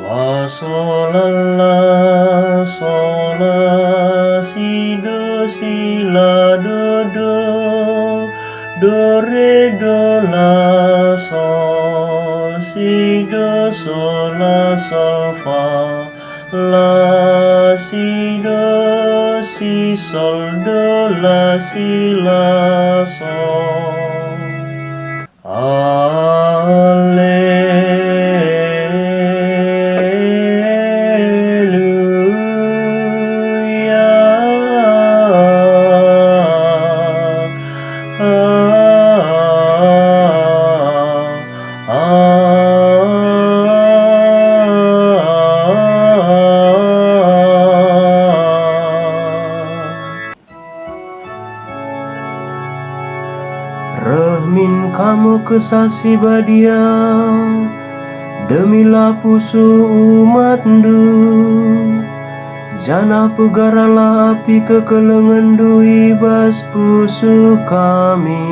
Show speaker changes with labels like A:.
A: Wa sol la sol la si do si la do do do re do la sol si do sol la sol fa la si do si sol do la si la sol. Rehmin kamu kesasi badia demilah pusu umat ndu jana pegarala api kekelengan du ibas pusu kami.